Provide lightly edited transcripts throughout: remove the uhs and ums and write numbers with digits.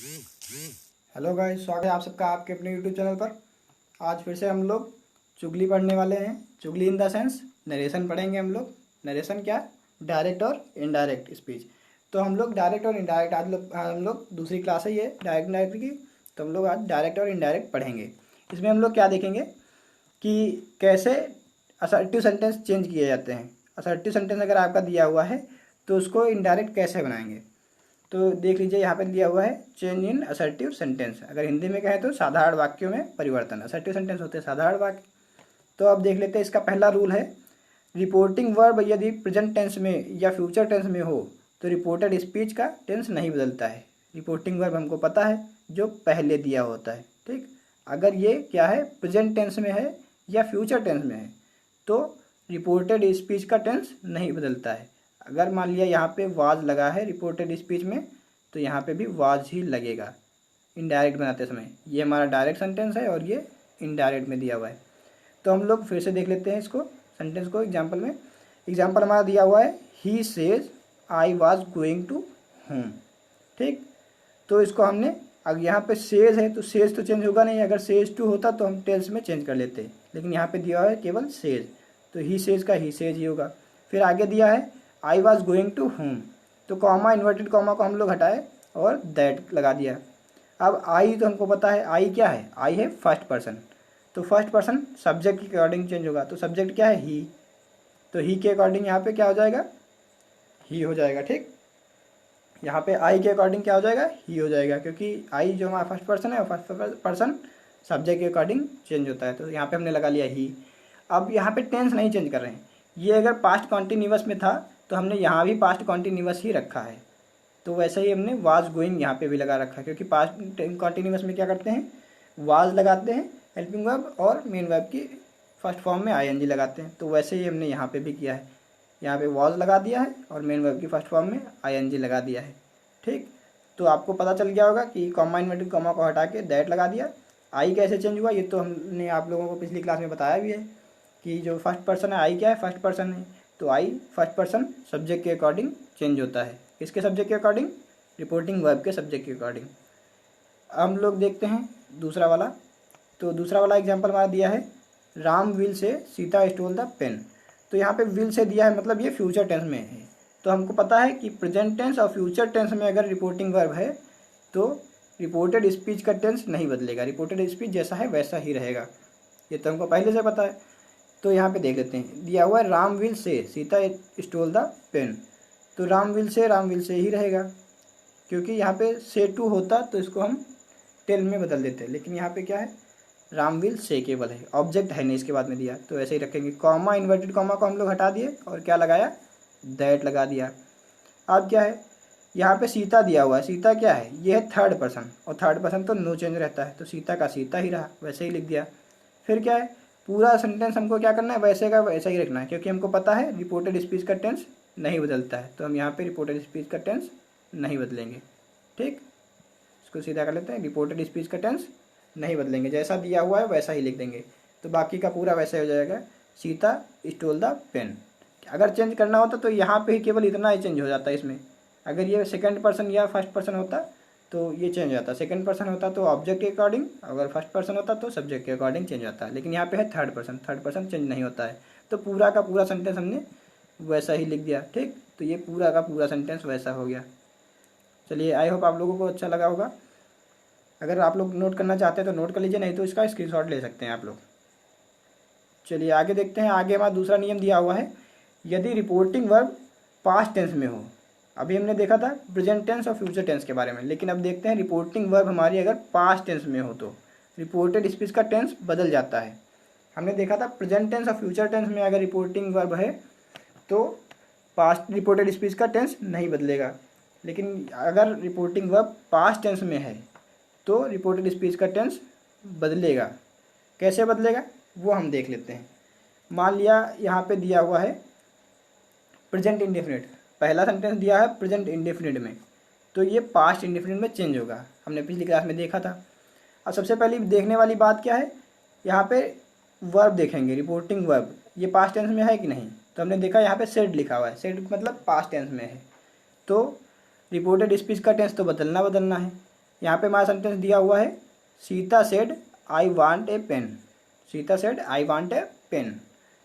Hello guys, स्वागत है आप सबका आपके अपने यूट्यूब चैनल पर। आज फिर से हम लोग चुगली पढ़ने वाले हैं। चुगली इन द सेंस नरेशन पढ़ेंगे हम लोग। नरेशन क्या? डायरेक्ट और इनडायरेक्ट स्पीच। तो हम लोग डायरेक्ट और इनडायरेक्ट आज हम लोग दूसरी क्लास है ये डायरेक्ट इनडायरेक्ट की। तो हम लोग आज डायरेक्ट और इनडायरेक्ट पढ़ेंगे। इसमें हम लोग क्या देखेंगे कि कैसे असर्टिव सेंटेंस चेंज किए जाते हैं। असर्टिव सेंटेंस अगर आपका दिया हुआ है तो उसको इनडायरेक्ट कैसे बनाएंगे। तो देख लीजिए, यहाँ पे दिया हुआ है चेंज इन असर्टिव सेंटेंस। अगर हिंदी में कहें तो साधारण वाक्यों में परिवर्तन। असर्टिव सेंटेंस होते हैं साधारण वाक्य। तो अब देख लेते हैं, इसका पहला रूल है रिपोर्टिंग वर्ब यदि प्रेजेंट टेंस में या फ्यूचर टेंस में हो तो रिपोर्टेड स्पीच का टेंस नहीं बदलता है। रिपोर्टिंग वर्ब हमको पता है जो पहले दिया होता है, ठीक। अगर ये क्या है, प्रेजेंट टेंस में है या फ्यूचर टेंस में है तो रिपोर्टेड स्पीच का टेंस नहीं बदलता है। अगर मान लिया यहाँ पे वाज लगा है रिपोर्टेड स्पीच में तो यहाँ पे भी वाज ही लगेगा इनडायरेक्ट बनाते समय। ये हमारा डायरेक्ट सेंटेंस है और ये इनडायरेक्ट में दिया हुआ है। तो हम लोग फिर से देख लेते हैं इसको, सेंटेंस को एग्जाम्पल में। एग्जाम्पल हमारा दिया हुआ है he says I was going to home, ठीक। तो इसको हमने, अगर यहाँ पे सेज है तो सेज तो चेंज होगा नहीं। अगर सेज टू होता तो हम टेल्स में चेंज कर लेते, लेकिन यहाँ पे दिया हुआ है केवल सेज, तो ही सेज का ही सेज ही होगा। फिर आगे दिया है I was going to home, तो कॉमा इन्वर्टेड कॉमा को हम लोग हटाए और दैट लगा दिया। अब आई तो हमको पता है, आई क्या है, आई है फर्स्ट पर्सन, तो फर्स्ट पर्सन सब्जेक्ट के अकॉर्डिंग चेंज होगा। तो सब्जेक्ट क्या है, ही, तो ही के अकॉर्डिंग यहाँ पे क्या हो जाएगा, ही हो जाएगा, ठीक। यहाँ पे आई के अकॉर्डिंग क्या हो जाएगा, ही हो जाएगा, क्योंकि आई जो हमारा फर्स्ट पर्सन है, फर्स्ट पर्सन सब्जेक्ट के अकॉर्डिंग चेंज होता है। तो यहाँ पे हमने लगा लिया ही। अब यहाँ पे टेंस नहीं चेंज कर रहे हैं। ये अगर पास्ट कॉन्टिन्यूअस में था तो हमने यहाँ भी पास्ट कॉन्टिन्यूअस ही रखा है। तो वैसे ही हमने वाज गोइंग यहाँ पे भी लगा रखा है, क्योंकि पास्ट कॉन्टिन्यूअस में क्या करते हैं, वाज लगाते हैं हेल्पिंग वर्ब और मेन वर्ब की फर्स्ट फॉर्म में आईएनजी लगाते हैं। तो वैसे ही हमने यहाँ पे भी किया है, यहाँ पे वाज लगा दिया है और मेन वर्ब की फर्स्ट फॉर्म में आईएनजी लगा दिया है, ठीक। तो आपको पता चल गया होगा कि कॉमा इन्वर्टेड कॉमा को हटा के दैट लगा दिया। आई कैसे चेंज हुआ ये तो हमने आप लोगों को पिछली क्लास में बताया भी है कि जो फर्स्ट पर्सन है आई क्या है, फर्स्ट पर्सन है, तो आई फर्स्ट पर्सन सब्जेक्ट के अकॉर्डिंग चेंज होता है। किसके सब्जेक्ट के अकॉर्डिंग, रिपोर्टिंग वर्ब के सब्जेक्ट के अकॉर्डिंग। हम लोग देखते हैं दूसरा वाला। तो दूसरा वाला एग्जांपल हमारा दिया है Ram will say Sita stole the pen. तो यहाँ पे विल से दिया है, मतलब ये फ्यूचर टेंस में है। तो हमको पता है कि प्रेजेंट टेंस और फ्यूचर टेंस में अगर रिपोर्टिंग वर्ब है तो रिपोर्टेड स्पीच का टेंस नहीं बदलेगा, रिपोर्टेड स्पीच जैसा है वैसा ही रहेगा। ये तो हमको पहले से पता है। तो यहाँ पे देख लेते हैं, दिया हुआ है Ram will say Sita stole the pen. तो राम विल से ही रहेगा, क्योंकि यहाँ पे से टू होता तो इसको हम टेल में बदल देते, लेकिन यहाँ पे क्या है, राम विल से केवल है, ऑब्जेक्ट है नहीं इसके बाद में दिया, तो ऐसे ही रखेंगे। कॉमा इन्वर्टेड कॉमा को हम लोग हटा दिए और क्या लगाया, दैट लगा दिया। अब क्या है, यहाँ पे सीता दिया हुआ है, सीता क्या है, ये है थर्ड पर्सन, और थर्ड पर्सन तो नो चेंज रहता है, तो सीता का सीता ही रहा, वैसे ही लिख दिया। फिर क्या है, पूरा सेंटेंस हमको क्या करना है, वैसे का वैसा ही रखना है, क्योंकि हमको पता है रिपोर्टेड स्पीच का टेंस नहीं बदलता है। तो हम यहाँ पे रिपोर्टेड स्पीच का टेंस नहीं बदलेंगे, ठीक। इसको सीधा कर लेते हैं, रिपोर्टेड स्पीच का टेंस नहीं बदलेंगे, जैसा दिया हुआ है वैसा ही लिख देंगे। तो बाकी का पूरा वैसे हो जाएगा, सीता स्टोल द पेन। अगर चेंज करना होता तो यहाँ पे ही केवल इतना ही चेंज हो जाता है इसमें। अगर ये सेकंड पर्सन या फर्स्ट पर्सन होता तो ये चेंज हो जाता, सेकंड पर्सन होता तो ऑब्जेक्ट के अकॉर्डिंग, अगर फर्स्ट पर्सन होता तो सब्जेक्ट के अकॉर्डिंग चेंज होता है। लेकिन यहाँ पे है थर्ड पर्सन चेंज नहीं होता है। तो पूरा का पूरा सेंटेंस हमने वैसा ही लिख दिया, ठीक। तो ये पूरा का पूरा सेंटेंस वैसा हो गया। चलिए, आई होप आप लोगों को अच्छा लगा होगा। अगर आप लोग नोट करना चाहते हैं तो नोट कर लीजिए, नहीं तो इसका स्क्रीनशॉट ले सकते हैं आप लोग। चलिए आगे देखते हैं। आगे हमारा दूसरा नियम दिया हुआ है, यदि रिपोर्टिंग वर्ब पास्ट टेंस में हो। अभी हमने देखा था प्रेजेंट टेंस और फ्यूचर टेंस के बारे में, लेकिन अब देखते हैं रिपोर्टिंग वर्ब हमारी अगर पास्ट टेंस में हो तो रिपोर्टेड स्पीच का टेंस बदल जाता है। हमने देखा था प्रेजेंट टेंस और फ्यूचर टेंस में अगर रिपोर्टिंग वर्ब है तो पास्ट रिपोर्टेड स्पीच का टेंस नहीं बदलेगा, लेकिन अगर रिपोर्टिंग वर्ब पास्ट टेंस में है तो रिपोर्टेड स्पीच का टेंस बदलेगा। कैसे बदलेगा वो हम देख लेते हैं। मान लिया यहाँ पे दिया हुआ है प्रेजेंट इंडेफिनिट, पहला सेंटेंस दिया है प्रेजेंट इंडेफिनिट में, तो ये पास्ट इंडेफिनिट में चेंज होगा, हमने पिछली क्लास में देखा था। अब सबसे पहले देखने वाली बात क्या है, यहाँ पे वर्ब देखेंगे, रिपोर्टिंग वर्ब ये पास्ट टेंस में है कि नहीं। तो हमने देखा यहाँ पे सेड लिखा हुआ है, सेड मतलब पास्ट टेंस में है, तो रिपोर्टेड स्पीच का टेंस तो बदलना है। यहाँ पे हमारा सेंटेंस दिया हुआ है Sita said I want a pen, Sita said I want a pen.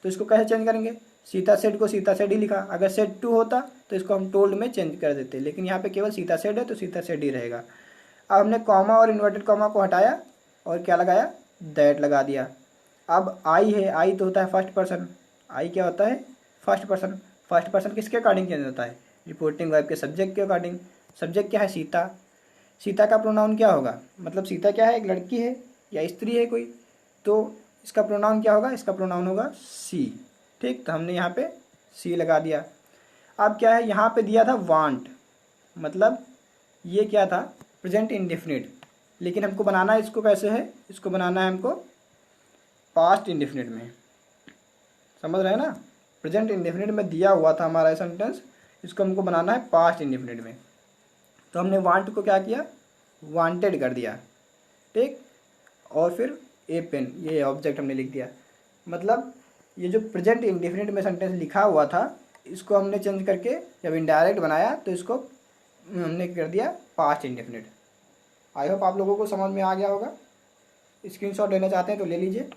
तो इसको कैसे चेंज करेंगे, सीता सेड को सीता सेड ही लिखा, अगर सेड टू होता तो इसको हम टोल्ड में चेंज कर देते, लेकिन यहाँ पे केवल सीता सेड है तो सीता सेड ही रहेगा। अब हमने कॉमा और इन्वर्टेड कॉमा को हटाया और क्या लगाया, दैट लगा दिया। अब आई है, आई तो होता है फर्स्ट पर्सन, आई क्या होता है फर्स्ट पर्सन। फर्स्ट पर्सन किसके अकॉर्डिंग चेंज होता है, रिपोर्टिंग वर्ब के सब्जेक्ट के अकॉर्डिंग। सब्जेक्ट क्या है सीता, सीता का प्रोनाउन क्या होगा, मतलब सीता क्या है, एक लड़की है या स्त्री है कोई, तो इसका प्रोनाउन क्या होगा, इसका प्रोनाउन होगा सी। ठीक, तो हमने यहाँ पे सी लगा दिया। अब क्या है, यहाँ पे दिया था वांट, मतलब ये क्या था प्रेजेंट इंडेफिनिट, लेकिन हमको बनाना इसको कैसे है, इसको बनाना है हमको पास्ट इंडेफिनिट में, समझ रहे हैं ना। प्रेजेंट इंडेफिनिट में दिया हुआ था हमारा सेंटेंस, इसको हमको बनाना है पास्ट इंडेफिनिट में। तो हमने वांट को क्या किया, वांटेड कर दिया, ठीक, और फिर ए पेन, ये ऑब्जेक्ट हमने लिख दिया। मतलब ये जो प्रेजेंट इंडेफिनिट में सेंटेंस लिखा हुआ था, इसको हमने चेंज करके जब इनडायरेक्ट बनाया तो इसको हमने कर दिया पास्ट इंडेफिनिट। आई होप आप लोगों को समझ में आ गया होगा। स्क्रीनशॉट लेना चाहते हैं तो ले लीजिए।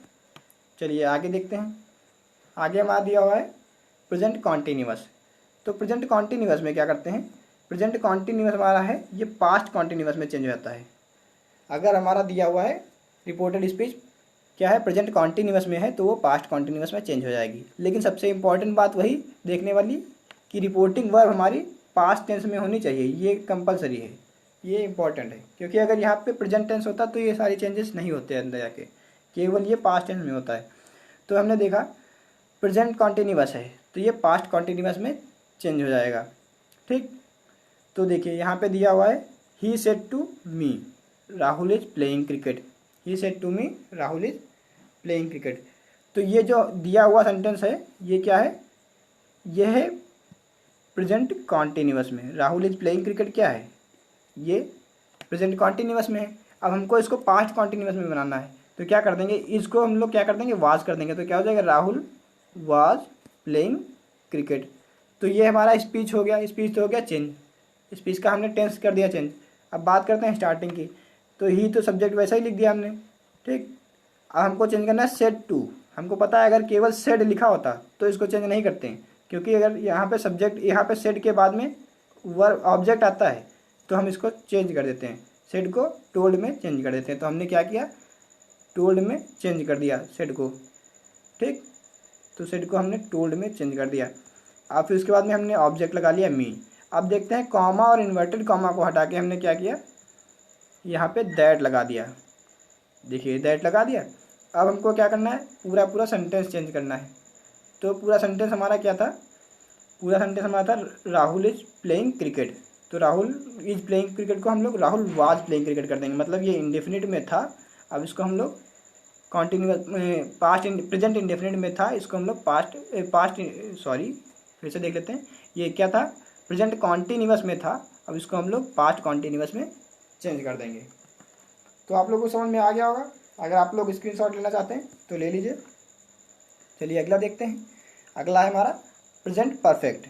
चलिए आगे देखते हैं। आगे हमारा दिया हुआ है प्रेजेंट कॉन्टीन्यूअस। तो प्रेजेंट कॉन्टीन्यूअस में क्या करते हैं, प्रेजेंट कॉन्टीन्यूअस हमारा है ये पास्ट कॉन्टीन्यूअस में चेंज हो जाता है। अगर हमारा दिया हुआ है रिपोर्टेड स्पीच क्या है प्रेजेंट कॉन्टीन्यूअस में है तो वो पास्ट कॉन्टीन्यूअस में चेंज हो जाएगी। लेकिन सबसे इंपॉर्टेंट बात वही देखने वाली कि रिपोर्टिंग वर्ब हमारी पास्ट टेंस में होनी चाहिए, ये कंपलसरी है, ये इंपॉर्टेंट है। क्योंकि अगर यहाँ पे प्रेजेंट टेंस होता तो ये सारे चेंजेस नहीं होते अंदर जाके, केवल ये पास्ट टेंस में होता है। तो हमने देखा प्रेजेंट कॉन्टीन्यूअस है तो ये पास्ट कॉन्टीन्यूअस में चेंज हो जाएगा। ठीक, तो देखिए यहाँ पे दिया हुआ है he said to me Rahul is playing cricket, he said to me Rahul is playing cricket. तो ये जो दिया हुआ सेंटेंस है ये क्या है, ये है प्रेजेंट कॉन्टीन्यूअस में। राहुल इज प्लेइंग क्रिकेट क्या है, ये प्रेजेंट कॉन्टीन्यूअस में है। अब हमको इसको पास्ट कॉन्टीन्यूअस में बनाना है तो क्या कर देंगे, इसको हम लोग क्या कर देंगे वाज कर देंगे, तो क्या हो जाएगा राहुल वाज प्लेइंग क्रिकेट। तो ये हमारा स्पीच हो गया, स्पीच तो हो गया चेंज, स्पीच का हमने टेंस कर दिया चेंज। अब बात करते हैं स्टार्टिंग की, तो ही तो सब्जेक्ट वैसा ही लिख दिया हमने। ठीक, अब हमको चेंज करना है सेड टू। हमको पता है अगर केवल सेड लिखा होता तो इसको चेंज नहीं करते हैं, क्योंकि अगर यहाँ पे सब्जेक्ट यहाँ पे सेड के बाद में वर्ब ऑब्जेक्ट आता है तो हम इसको चेंज कर देते हैं, सेड को टोल्ड में चेंज कर देते हैं। तो हमने क्या किया, टोल्ड में चेंज कर दिया सेड को। ठीक, तो सेड को हमने टोल्ड में चेंज कर दिया। अब फिर उसके बाद में हमने ऑब्जेक्ट लगा लिया मी। अब देखते हैं कॉमा और इन्वर्टेड कॉमा को हटा के हमने क्या किया, यहाँ पे दैट लगा दिया। देखिए दैट लगा दिया। अब हमको क्या करना है, पूरा सेंटेंस चेंज करना है। तो पूरा सेंटेंस हमारा क्या था, पूरा सेंटेंस हमारा था राहुल इज प्लेइंग क्रिकेट। तो राहुल इज प्लेइंग क्रिकेट को हम लोग राहुल वाज प्लेइंग क्रिकेट कर देंगे, मतलब ये इंडेफिनिट में था, अब इसको हम लोग कॉन्टिन्यूअस पास्ट प्रेजेंट इंडेफिनिट में था, इसको हम लोग फिर से देख लेते हैं। ये क्या था, प्रेजेंट कॉन्टिन्यूअस में था, अब इसको हम लोग पास्ट कॉन्टिन्यूअस में चेंज कर देंगे। तो आप लोगों को समझ में आ गया होगा। अगर आप लोग स्क्रीनशॉट लेना चाहते हैं तो ले लीजिए। चलिए अगला देखते हैं। अगला है हमारा प्रेजेंट परफेक्ट।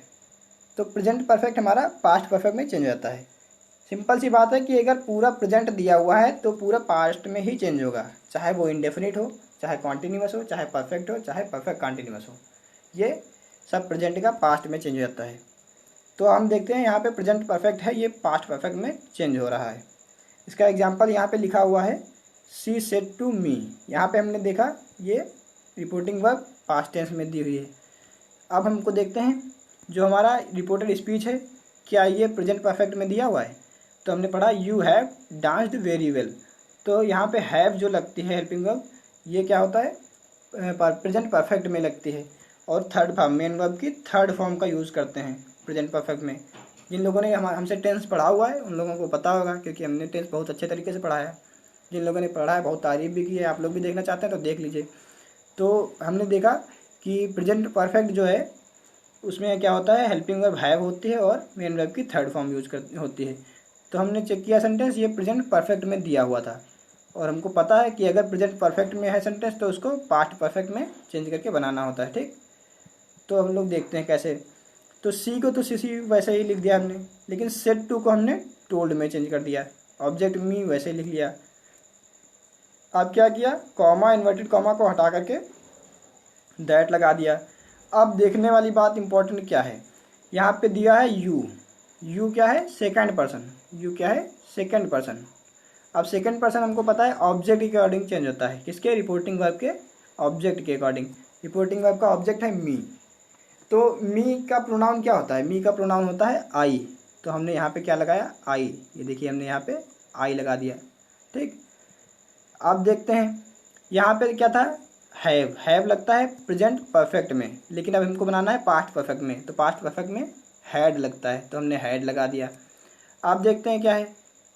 तो प्रेजेंट परफेक्ट हमारा पास्ट परफेक्ट में चेंज हो जाता है। सिंपल सी बात है कि अगर पूरा प्रेजेंट दिया हुआ है तो पूरा पास्ट में ही चेंज होगा, चाहे वो इंडेफिनिट हो, चाहे कॉन्टिन्यूअस हो, चाहे परफेक्ट हो, चाहे परफेक्ट कॉन्टिन्यूअस हो, ये सब प्रेजेंट का पास्ट में चेंज हो जाता है। तो हम देखते हैं यहाँ पे प्रेजेंट परफेक्ट है, ये पास्ट परफेक्ट में चेंज हो रहा है। इसका एग्जांपल यहाँ पे लिखा हुआ है शी सेड टू मी। यहाँ पे हमने देखा ये रिपोर्टिंग वर्ब पास्ट टेंस में दी हुई है। अब हमको देखते हैं जो हमारा रिपोर्टेड स्पीच है क्या ये प्रेजेंट परफेक्ट में दिया हुआ है। तो हमने पढ़ा you have danced very well. तो यहाँ पे हैव जो लगती है हेल्पिंग वर्ब, ये क्या होता है प्रेजेंट परफेक्ट में लगती है, और थर्ड फॉर्म मेन वर्ब की थर्ड फॉर्म का यूज़ करते हैं प्रेजेंट परफेक्ट में। जिन लोगों ने हमसे टेंस पढ़ा हुआ है उन लोगों को पता होगा, क्योंकि हमने टेंस बहुत अच्छे तरीके से पढ़ाया है। जिन लोगों ने पढ़ा है बहुत तारीफ भी की है, आप लोग भी देखना चाहते हैं तो देख लीजिए। तो हमने देखा कि प्रेजेंट परफेक्ट जो है उसमें क्या होता है, हेल्पिंग वर्ब हैव होती है और मेन वर्ब की थर्ड फॉर्म यूज होती है। तो हमने चेक किया सेंटेंस, ये प्रेजेंट परफेक्ट में दिया हुआ था, और हमको पता है कि अगर प्रेजेंट परफेक्ट में है सेंटेंस तो उसको पास्ट परफेक्ट में चेंज करके बनाना होता है। ठीक, तो हम लोग देखते हैं कैसे। तो सी को तो सी वैसे ही लिख दिया हमने, लेकिन सेड टू को हमने टोल्ड में चेंज कर दिया। ऑब्जेक्ट मी वैसे ही लिख लिया। अब क्या किया, कॉमा, इन्वर्टेड कॉमा को हटा करके दैट लगा दिया। अब देखने वाली बात इंपॉर्टेंट क्या है, यहाँ पे दिया है यू। यू क्या है, सेकंड पर्सन। यू क्या है, सेकंड पर्सन। अब सेकंड पर्सन हमको पता है ऑब्जेक्ट के अकॉर्डिंग चेंज होता है, किसके, रिपोर्टिंग वर्ब के ऑब्जेक्ट के अकॉर्डिंग। रिपोर्टिंग वर्ब का ऑब्जेक्ट है मी, तो मी का प्रोनाउन क्या होता है, मी का प्रोनाउन होता है आई। तो हमने यहाँ पे क्या लगाया, आई। ये देखिए हमने यहाँ पे आई लगा दिया। ठीक, अब देखते हैं यहाँ पे क्या था, हैव। हैव लगता है प्रेजेंट परफेक्ट में, लेकिन अब हमको बनाना है पास्ट परफेक्ट में, तो पास्ट परफेक्ट में हैड लगता है, तो हमने हैड लगा दिया। अब देखते हैं क्या है,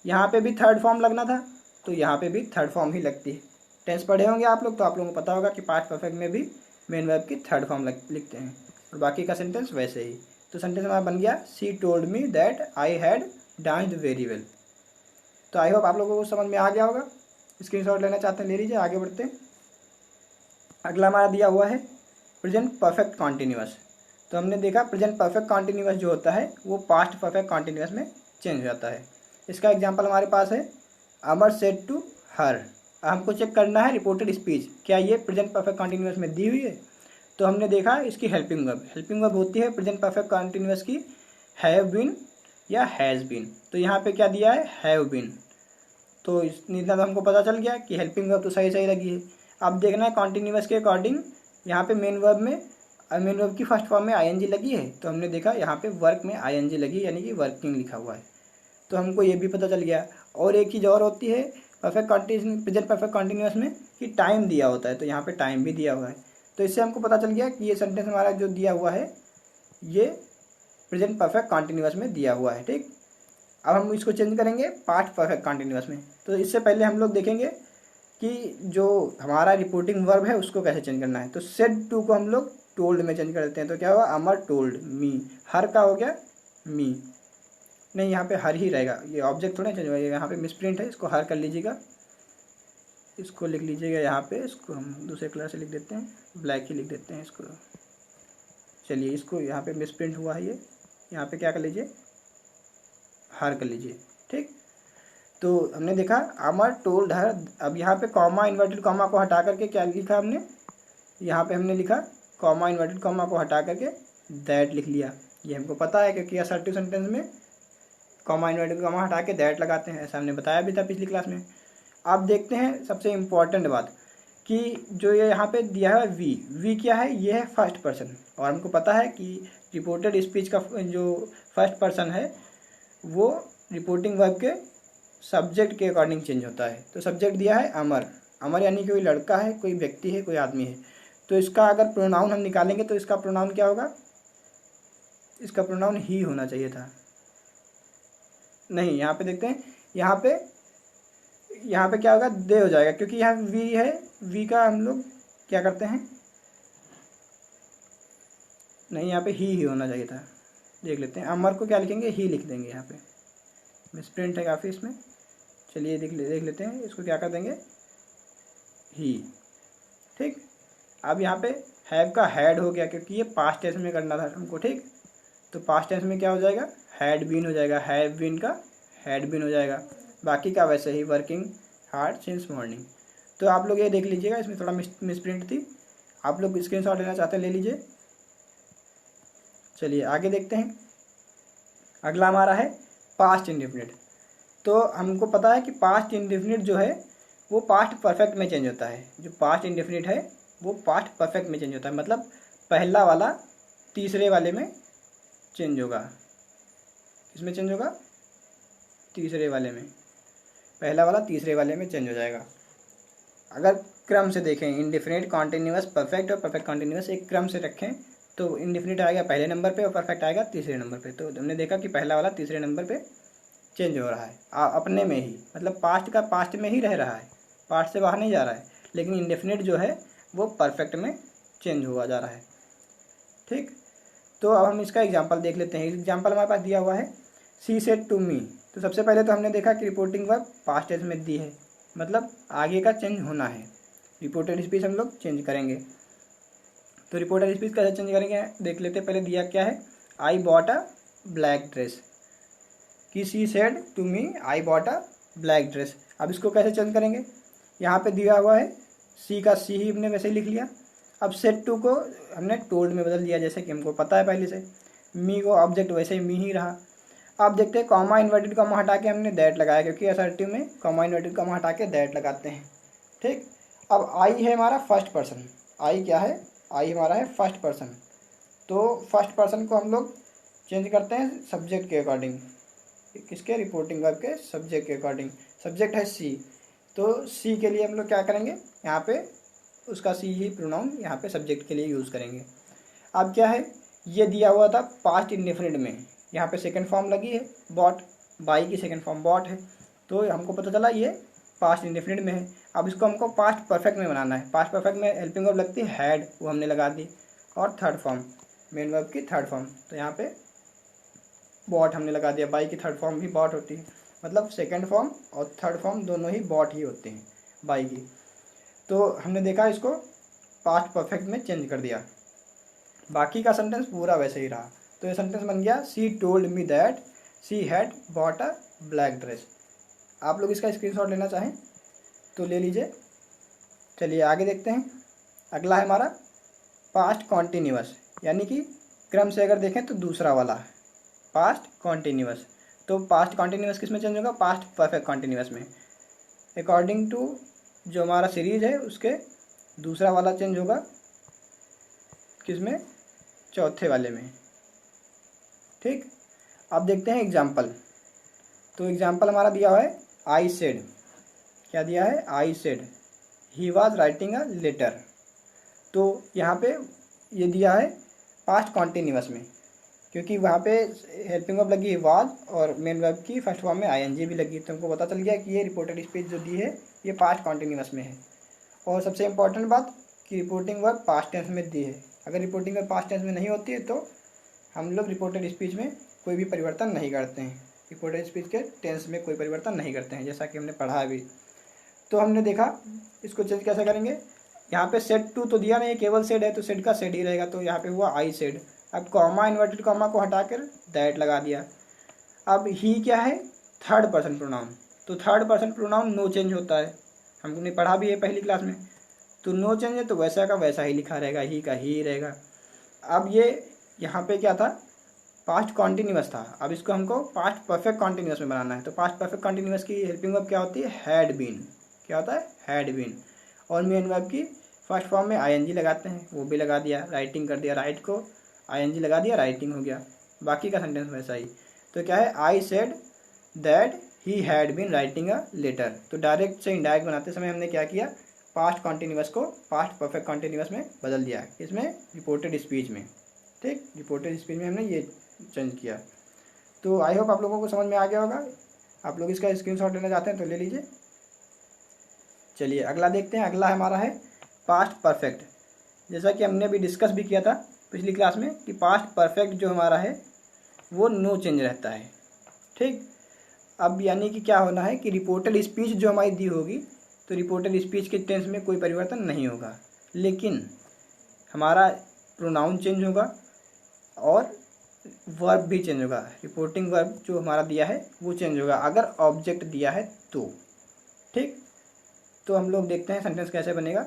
यहाँ पे भी थर्ड फॉर्म लगना था, तो यहाँ पे भी थर्ड फॉर्म ही लगती है। टेंस पढ़े होंगे आप लोग, तो आप लोगों को पता होगा कि पास्ट परफेक्ट में भी मेन वर्ब की थर्ड फॉर्म लिखते हैं, और बाकी का सेंटेंस वैसे ही। तो सेंटेंस हमारा बन गया, she told me that I had danced very well. तो आई होप आप लोगों को समझ में आ गया होगा। स्क्रीनशॉट लेना चाहते हैं ले लीजिए, आगे बढ़ते हैं। अगला हमारा दिया हुआ है प्रेजेंट परफेक्ट कॉन्टिन्यूअस। तो हमने देखा प्रेजेंट परफेक्ट कॉन्टिन्यूअस जो होता है वो पास्ट परफेक्ट कॉन्टिन्यूअस में चेंज हो जाता है। इसका एग्जांपल हमारे पास है, अमर सेड टू हर। हमको चेक करना है रिपोर्टेड स्पीच, क्या ये प्रेजेंट परफेक्ट कॉन्टिन्यूअस में दी हुई है। तो हमने देखा इसकी हेल्पिंग वर्ब। हेल्पिंग वर्ब होती है प्रेजेंट परफेक्ट कॉन्टिन्यूअस की हैव बीन या हैज़ बीन। तो यहाँ पे क्या दिया है, हैव बीन। तो इतना तो हमको पता चल गया कि हेल्पिंग वर्ब तो सही सही लगी है। अब देखना है कॉन्टिन्यूअस के अकॉर्डिंग यहाँ पे मेन वर्ब में, मेन वर्ब की फर्स्ट फॉर्म में आईएनजी लगी है, तो हमने देखा यहाँ पे वर्क में आईएनजी लगी, यानी कि वर्किंग लिखा हुआ है। तो हमको ये भी पता चल गया। और एक चीज़ और होती है परफेक्ट प्रेजेंट परफेक्ट कॉन्टिन्यूअस में कि टाइम दिया होता है, तो यहाँ पे टाइम भी दिया हुआ है। तो इससे हमको पता चल गया कि ये सेंटेंस हमारा जो दिया हुआ है ये प्रेजेंट परफेक्ट कॉन्टिन्यूअस में दिया हुआ है। ठीक, अब हम इसको चेंज करेंगे पास्ट परफेक्ट कॉन्टिन्यूअस में। तो इससे पहले हम लोग देखेंगे कि जो हमारा रिपोर्टिंग वर्ब है उसको कैसे चेंज करना है। तो सेड टू को हम लोग टोल्ड में चेंज कर देते हैं। तो क्या हुआ, अमर टोल्ड मी। हर का हो गया मी, नहीं यहाँ पे हर ही रहेगा, ये ऑब्जेक्ट थोड़ा चेंज होगा, यहाँ पे मिसप्रिंट है, इसको हर कर लीजिएगा। इसको लिख लीजिएगा यहाँ पे, इसको हम दूसरे कलर से लिख देते हैं, ब्लैक ही लिख देते हैं इसको। चलिए इसको यहाँ पे मिसप्रिंट हुआ है, ये यहाँ पे क्या कर लीजिए, हर कर लीजिए। ठीक, तो हमने देखा अमर टोल्ड हर। अब यहाँ पे कॉमा, इन्वर्टेड कॉमा को हटा करके क्या लिखा हमने, यहाँ पे हमने लिखा कॉमा, इन्वर्टेड कॉमा को हटा करके दैट लिख लिया। ये हमको पता है क्योंकि असर्टिव सेंटेंस में कॉमा, इन्वर्टेड कॉमा हटा के दैट लगाते हैं, ऐसा हमने बताया भी था पिछली क्लास में। अब देखते हैं सबसे इम्पॉर्टेंट बात कि जो ये यहाँ पे दिया है वी। वी क्या है, ये है फर्स्ट पर्सन, और हमको पता है कि रिपोर्टेड स्पीच का जो फर्स्ट पर्सन है वो रिपोर्टिंग वर्ब के सब्जेक्ट के अकॉर्डिंग चेंज होता है। तो सब्जेक्ट दिया है अमर। अमर यानी कोई लड़का है, कोई व्यक्ति है, कोई आदमी है। तो इसका अगर प्रोनाउन हम निकालेंगे तो इसका प्रोनाउन क्या होगा, इसका प्रोनाउन ही होना चाहिए था। नहीं, यहाँ पे देखते हैं, यहाँ पे क्या होगा, दे हो जाएगा, क्योंकि यहाँ वी है। वी का हम लोग क्या करते हैं, नहीं यहाँ पे ही होना चाहिए था। देख लेते हैं, अमर को क्या लिखेंगे, ही लिख देंगे। यहाँ पे मिसप्रिंट है काफ़ी इसमें। चलिए देख लेते हैं, इसको क्या कर देंगे, ही। ठीक, अब यहाँ पे हैव का हैड हो गया, क्योंकि ये पास्ट टेंस में करना था हमको। ठीक, तो पास्ट टेंस में क्या हो जाएगा, हैड बीन हो जाएगा, हैव बीन का हैड बीन हो जाएगा। बाकी का वैसे ही, वर्किंग हार्ड सिंस मॉर्निंग। तो आप लोग ये देख लीजिएगा, इसमें थोड़ा मिसप्रिंट थी, आप लोग स्क्रीनशॉट लेना चाहते हैं ले लीजिए। चलिए आगे देखते हैं। अगला हमारा है पास्ट इंडेफिनिट। तो हमको पता है कि पास्ट इंडेफिनिट जो है वो पास्ट परफेक्ट में चेंज होता है। जो पास्ट इंडेफिनिट है वो पास्ट परफेक्ट में चेंज होता है, मतलब पहला वाला तीसरे वाले में चेंज होगा। किसमें चेंज होगा, तीसरे वाले में। पहला वाला तीसरे वाले में चेंज हो जाएगा। अगर क्रम से देखें, इंडेफिनिट, कॉन्टिन्यूअस, परफेक्ट और परफेक्ट कॉन्टिन्यूअस एक क्रम से रखें तो इंडेफिनिट आएगा पहले नंबर पे और परफेक्ट आएगा तीसरे नंबर पे। तो हमने देखा कि पहला वाला तीसरे नंबर पे चेंज हो रहा है अपने में ही, मतलब पास्ट का पास्ट में ही रह रहा है, पास्ट से बाहर नहीं जा रहा है। लेकिन इंडेफिनिट जो है वो परफेक्ट में चेंज हुआ जा रहा है। ठीक, तो अब हम इसका एग्जाम्पल देख लेते हैं। एग्जाम्पल हमारे पास दिया हुआ है, शी सेड टू मी। तो सबसे पहले तो हमने देखा कि रिपोर्टिंग वर्ब पास्ट टेंस में दी है, मतलब आगे का चेंज होना है। रिपोर्टेड स्पीच हम लोग चेंज करेंगे। तो रिपोर्टेड स्पीच कैसे चेंज करेंगे देख लेते हैं। पहले दिया क्या है, I bought a black dress. कि she said to me I bought a black dress. अब इसको कैसे चेंज करेंगे, यहाँ पे दिया हुआ है सी का सी ही हमने वैसे ही लिख लिया। अब सेट टू को हमने टोल्ड में बदल दिया, जैसे कि हमको पता है पहले से। मी को ऑब्जेक्ट वैसे ही मी ही रहा। अब देखते हैं, कॉमा इन्वर्टेड कॉमा हटा के हमने दैट लगाया, क्योंकि असर्टिव में कॉमा इन्वर्टेड कॉमा हटा के दैट लगाते हैं। ठीक, अब आई है हमारा फर्स्ट पर्सन। आई क्या है, आई हमारा है फर्स्ट पर्सन। तो फर्स्ट पर्सन को हम लोग चेंज करते हैं सब्जेक्ट के अकॉर्डिंग, किसके, रिपोर्टिंग वर्ब के सब्जेक्ट के अकॉर्डिंग। सब्जेक्ट है सी, तो सी के लिए हम लोग क्या करेंगे, यहाँ पे उसका सी ही प्रोनाउन यहाँ पे सब्जेक्ट के लिए यूज़ करेंगे। अब क्या है, ये दिया हुआ था पास्ट इंडेफिनिट में, यहाँ पे सेकंड फॉर्म लगी है बॉट, बाई की सेकंड फॉर्म बॉट है, तो हमको पता चला ये पास्ट इंडेफिनिट में है। अब इसको हमको पास्ट परफेक्ट में बनाना है। पास्ट परफेक्ट में हेल्पिंग वर्ब लगती है हैड, वो हमने लगा दी, और थर्ड फॉर्म मेन वर्ब की थर्ड फॉर्म, तो यहाँ पे बॉट हमने लगा दिया। बाई की थर्ड फॉर्म भी बॉट होती है, मतलब सेकेंड फॉर्म और थर्ड फॉर्म दोनों ही बॉट ही होते हैं बाई की। तो हमने देखा इसको पास्ट परफेक्ट में चेंज कर दिया, बाकी का सेंटेंस पूरा वैसे ही रहा। तो ये सेंटेंस बन गया, सी told me that she had bought a black dress. आप लोग इसका स्क्रीनशॉट लेना चाहें तो ले लीजिए। चलिए आगे देखते हैं। अगला है हमारा पास्ट कॉन्टिन्यूअस, यानी कि क्रम से अगर देखें तो दूसरा वाला है पास्ट कॉन्टिन्यूअस। तो पास्ट कॉन्टिन्यूअस किस में चेंज होगा, पास्ट परफेक्ट कॉन्टिन्यूअस में। अकॉर्डिंग टू जो हमारा सीरीज है उसके दूसरा वाला चेंज होगा किसमें, चौथे वाले में। ठीक, अब देखते हैं एग्जाम्पल। तो एग्जाम्पल हमारा दिया हुआ है आई सेड, क्या दिया है, I said he was writing a letter. तो यहाँ पे ये दिया है पास्ट कॉन्टिन्यूअस में, क्योंकि वहाँ पे हेल्पिंग वर्ब लगी है वाज, और मेन वर्ब की फर्स्ट फॉर्म में आईएनजी भी लगी, तो हमको पता चल गया कि ये रिपोर्टेड स्पीच जो दी है ये पास्ट कॉन्टिन्यूअस में है। और सबसे इम्पोर्टेंट बात कि रिपोर्टिंग वर्ब पास्ट टेंस में दी है। अगर रिपोर्टिंग वर्ब पास्ट टेंस में नहीं होती है तो हम लोग रिपोर्टेड स्पीच में कोई भी परिवर्तन नहीं करते हैं, रिपोर्टेड स्पीच के टेंस में कोई परिवर्तन नहीं करते हैं, जैसा कि हमने पढ़ा अभी। तो हमने देखा इसको चेंज कैसे करेंगे। यहाँ पे सेड टू तो दिया नहीं, केवल सेड है तो सेड का सेड ही रहेगा, तो यहाँ पे हुआ आई सेड। अब कॉमा इन्वर्टेड कॉमा को हटाकर दैट लगा दिया। अब ही क्या है, थर्ड पर्सन प्रोनाउन, तो third person pronoun no change होता है, हमने पढ़ा भी है पहली क्लास में। तो नो चेंज है तो वैसा का वैसा ही लिखा रहेगा, ही का ही रहेगा। अब ये यहाँ पे क्या था, पास्ट कॉन्टिन्यूअस था, अब इसको हमको पास्ट परफेक्ट कॉन्टिन्यूअस में बनाना है। तो पास्ट परफेक्ट कॉन्टिन्यूअस की हेल्पिंग वर्ब क्या होती है, हैड बीन, क्या होता है, हैड बीन। और मेन वर्ब की फर्स्ट फॉर्म में आईएनजी लगाते हैं, वो भी लगा दिया, राइटिंग कर दिया, राइट को आईएनजी लगा दिया, राइटिंग हो गया। बाकी का सेंटेंस वैसा ही। तो क्या है, I said that he had been writing a letter. तो डायरेक्ट से इनडायरेक्ट बनाते समय हमने क्या किया, पास्ट कॉन्टिन्यूअस को पास्ट परफेक्ट कॉन्टिन्यूअस में बदल दिया, इसमें रिपोर्टेड स्पीच में। ठीक, रिपोर्टेड स्पीच में हमने ये चेंज किया। तो आई होप आप लोगों को समझ में आ गया होगा। आप लोग इसका स्क्रीनशॉट लेना चाहते हैं तो ले लीजिए। चलिए अगला देखते हैं। अगला हमारा है पास्ट परफेक्ट। जैसा कि हमने अभी डिस्कस भी किया था पिछली क्लास में कि पास्ट परफेक्ट जो हमारा है वो नो चेंज रहता है। ठीक, अब यानी कि क्या होना है कि रिपोर्टेड स्पीच जो हमारी दी होगी तो रिपोर्टेड स्पीच के टेंस में कोई परिवर्तन नहीं होगा, लेकिन हमारा प्रोनाउन चेंज होगा और वर्ब भी चेंज होगा। रिपोर्टिंग वर्ब जो हमारा दिया है वो चेंज होगा अगर ऑब्जेक्ट दिया है तो। ठीक, तो हम लोग देखते हैं सेंटेंस कैसे बनेगा।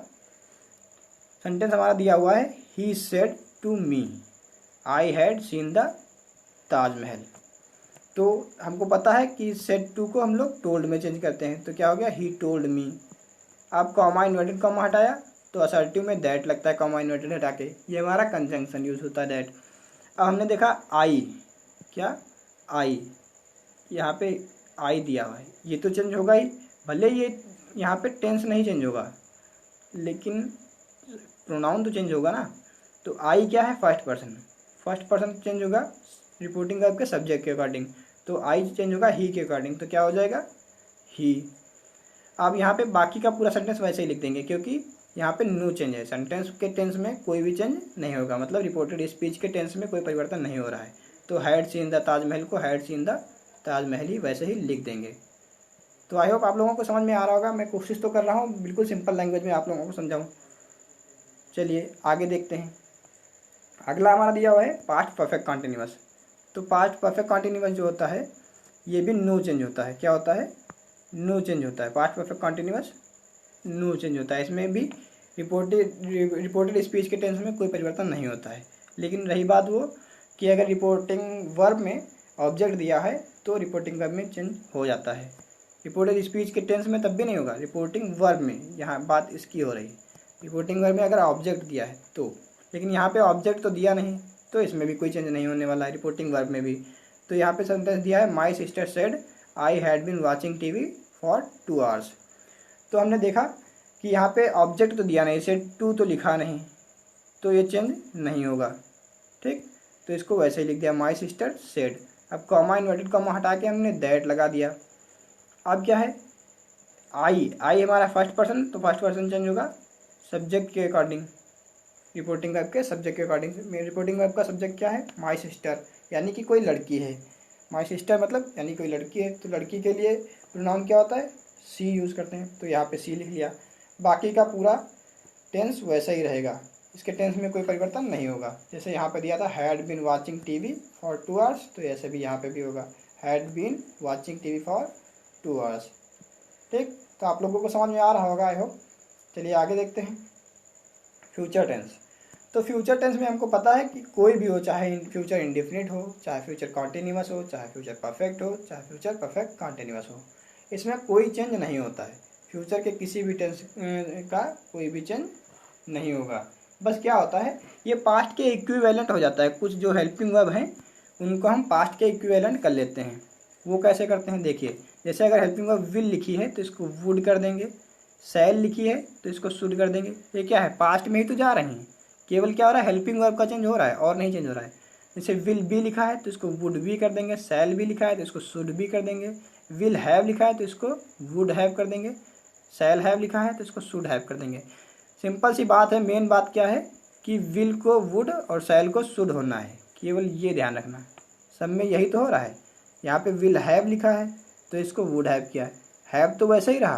सेंटेंस हमारा दिया हुआ है, he said to me I had seen the Taj Mahal. तो हमको पता है कि सेड टू को हम लोग टोल्ड में चेंज करते हैं, तो क्या हो गया, ही टोल्ड मी। अब कॉमा इन्वर्टेड कॉमा हटाया तो असर्टिव में दैट लगता है, कॉमा इन्वर्टेड हटा के, ये हमारा कंजंक्शन यूज होता है दैट। अब हमने देखा आई, क्या, आई, यहाँ पे आई दिया हुआ है, ये तो चेंज होगा ही, भले ये यहाँ पे टेंस नहीं चेंज होगा लेकिन प्रोनाउन तो चेंज होगा ना। तो आई क्या है, first person, first person change होगा रिपोर्टिंग वर्ब के सब्जेक्ट के अकॉर्डिंग, तो आई चेंज होगा ही के अकॉर्डिंग, तो क्या हो जाएगा, ही। अब यहाँ पे बाकी का पूरा सेंटेंस वैसे ही लिख देंगे क्योंकि यहाँ पे नो चेंज है, सेंटेंस के टेंस में कोई भी चेंज नहीं होगा, मतलब रिपोर्टेड स्पीच के टेंस में कोई परिवर्तन नहीं हो रहा है। तो हैड सीन द ताजमहल को हैड सीन द ताजमहल ही वैसे ही लिख देंगे। तो आई होप आप लोगों को समझ में आ रहा होगा। मैं कोशिश तो कर रहा हूँ बिल्कुल सिंपल लैंग्वेज में आप लोगों को समझाऊँ। चलिए आगे देखते हैं। अगला हमारा दिया हुआ है पास्ट परफेक्ट कॉन्टिन्यूअस। तो पास्ट परफेक्ट कॉन्टिन्यूअस जो होता है ये भी नो चेंज होता है, क्या होता है, नो चेंज होता है, past perfect continuous no change होता है। इसमें भी रिपोर्टेड स्पीच के टेंस में कोई परिवर्तन नहीं होता है। लेकिन रही बात वो कि अगर रिपोर्टिंग वर्ब में ऑब्जेक्ट दिया है तो रिपोर्टिंग वर्ब में चेंज हो जाता है। रिपोर्टेड स्पीच के टेंस में तब भी नहीं होगा, रिपोर्टिंग वर्ब में, यहाँ बात इसकी हो रही। रिपोर्टिंग वर्ब में अगर ऑब्जेक्ट दिया है तो, लेकिन यहाँ पे ऑब्जेक्ट तो दिया नहीं, तो इसमें भी कोई चेंज नहीं होने वाला है रिपोर्टिंग वर्ब में भी। तो यहाँ पे सेंटेंस दिया है my sister said I had been watching TV for 2 hours. तो हमने देखा कि यहाँ पे ऑब्जेक्ट तो दिया नहीं, सेड टू तो लिखा नहीं, तो ये चेंज नहीं होगा। ठीक, तो इसको वैसे ही लिख दिया माई सिस्टर सेड। अब कॉमा इन्वर्टेड कॉमा हटा के हमने दैट लगा दिया। अब क्या है, आई हमारा फर्स्ट पर्सन, तो फर्स्ट पर्सन चेंज होगा सब्जेक्ट के अकॉर्डिंग, रिपोर्टिंग वर्ब के सब्जेक्ट के अकॉर्डिंग। रिपोर्टिंग वर्ब का सब्जेक्ट क्या है, माई सिस्टर, यानी कि कोई लड़की है। माई सिस्टर मतलब यानी कोई लड़की है, तो लड़की के लिए प्रोनाउन क्या होता है, सी यूज़ करते हैं, तो यहाँ पे सी लिख लिया। बाकी का पूरा टेंस वैसा ही रहेगा, इसके टेंस में कोई परिवर्तन नहीं होगा। जैसे यहाँ पे दिया था had been watching TV for 2 hours, तो ऐसे भी यहाँ पे भी होगा had been watching TV for 2 hours. ठीक, तो आप लोगों को समझ में आ रहा होगा आई होप। चलिए आगे देखते हैं फ्यूचर टेंस। तो फ्यूचर टेंस में हमको पता है कि कोई भी हो, चाहे फ्यूचर इंडेफिनिट हो, चाहे फ्यूचर कॉन्टिन्यूअस हो, चाहे फ्यूचर परफेक्ट हो, चाहे फ्यूचर परफेक्ट कॉन्टिन्यूअस हो, इसमें कोई चेंज नहीं होता है। फ्यूचर के किसी भी टेंस का कोई भी चेंज नहीं होगा। बस क्या होता है, ये पास्ट के इक्विवेलेंट हो जाता है। कुछ जो हेल्पिंग वर्ब हैं उनको हम पास्ट के इक्विवेलेंट कर लेते हैं। वो कैसे करते हैं देखिए, जैसे अगर हेल्पिंग वर्ब विल लिखी है तो इसको वुड कर देंगे, शैल लिखी है तो इसको शुड कर देंगे। ये क्या है, पास्ट में ही तो जा रहे हैं, केवल क्या हो रहा है, हेल्पिंग वर्ब का चेंज हो रहा है और नहीं चेंज हो रहा है। जैसे विल बी लिखा है तो इसको वुड बी कर देंगे, शैल भी लिखा है तो इसको शुड भी कर देंगे, विल हैव लिखा है तो इसको वुड हैव कर देंगे, शैल हैव लिखा है तो इसको शुड हैव कर देंगे। सिंपल सी बात है, मेन बात क्या है कि विल को वुड और शैल को शुड होना है, केवल ये ध्यान रखना। सब में यही तो हो रहा है। यहाँ पे विल हैव लिखा है तो इसको वुड हैव किया, हैव तो वैसे ही रहा,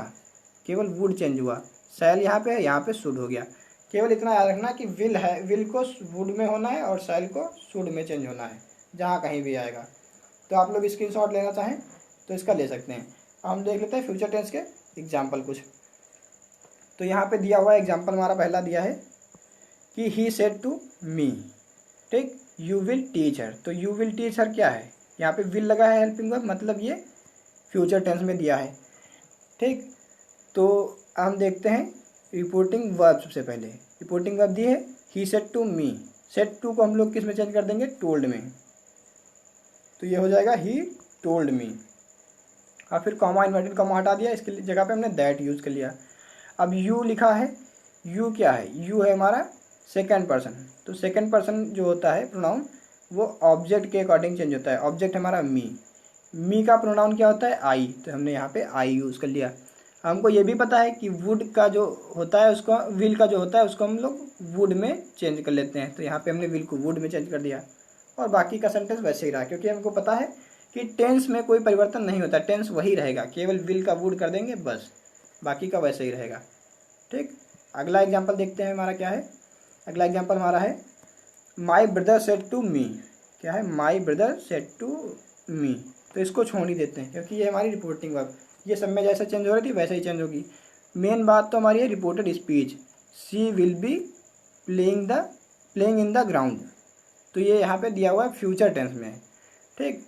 केवल वुड चेंज हुआ। शैल यहाँ पे है, यहाँ पे शुड हो गया। केवल इतना याद रखना कि विल को वुड में होना है और शैल को शुड में चेंज होना है, जहाँ कहीं भी आएगा। तो आप लोग स्क्रीनशॉट लेना चाहें तो इसका ले सकते हैं। हम देख लेते हैं फ्यूचर टेंस के एग्जाम्पल कुछ। तो यहाँ पे दिया हुआ एग्जाम्पल हमारा पहला दिया है कि ही सेड टू मी, ठीक, यू विल टीच हर। तो यू विल टीच हर क्या है, यहाँ पे विल लगा है हेल्पिंग वर्ब, मतलब ये फ्यूचर टेंस में दिया है। ठीक, तो हम देखते हैं रिपोर्टिंग वर्ब। सबसे पहले रिपोर्टिंग वर्ब दी है he said to me, said to को हम लोग किस में चेंज कर देंगे, टोल्ड में, तो ये हो जाएगा ही टोल्ड मी। और फिर कॉमा इन्वर्टेड कॉमा हटा दिया, इसके जगह पे हमने दैट यूज़ कर लिया। अब यू लिखा है, यू क्या है, यू है हमारा सेकंड पर्सन। तो सेकंड पर्सन जो होता है प्रोनाउन वो ऑब्जेक्ट के अकॉर्डिंग चेंज होता है। ऑब्जेक्ट हमारा मी का प्रोनाउन क्या होता है, आई, तो हमने यहाँ पे आई यूज़ कर लिया। हमको ये भी पता है कि वुड का जो होता है उसको, विल का जो होता है उसको हम लोग वुड में चेंज कर लेते हैं, तो यहाँ पे हमने विल को वुड में चेंज कर दिया। और बाकी का सेंटेंस वैसे ही रहा, क्योंकि हमको पता है कि टेंस में कोई परिवर्तन नहीं होता, टेंस वही रहेगा, केवल विल का वुड कर देंगे बस, बाकी का वैसे ही रहेगा। ठीक, अगला एग्जाम्पल देखते हैं हमारा क्या है। अगला एग्जाम्पल हमारा है my brother said to me. क्या है, my brother said to me, तो इसको छोड़ ही देते हैं क्योंकि ये हमारी रिपोर्टिंग वर्ब, ये सब में जैसे चेंज हो रही थी वैसे ही चेंज होगी। मेन बात तो हमारी है reported speech, she will be playing in the ground, तो ये यहाँ पे दिया हुआ है फ्यूचर टेंस में। ठीक,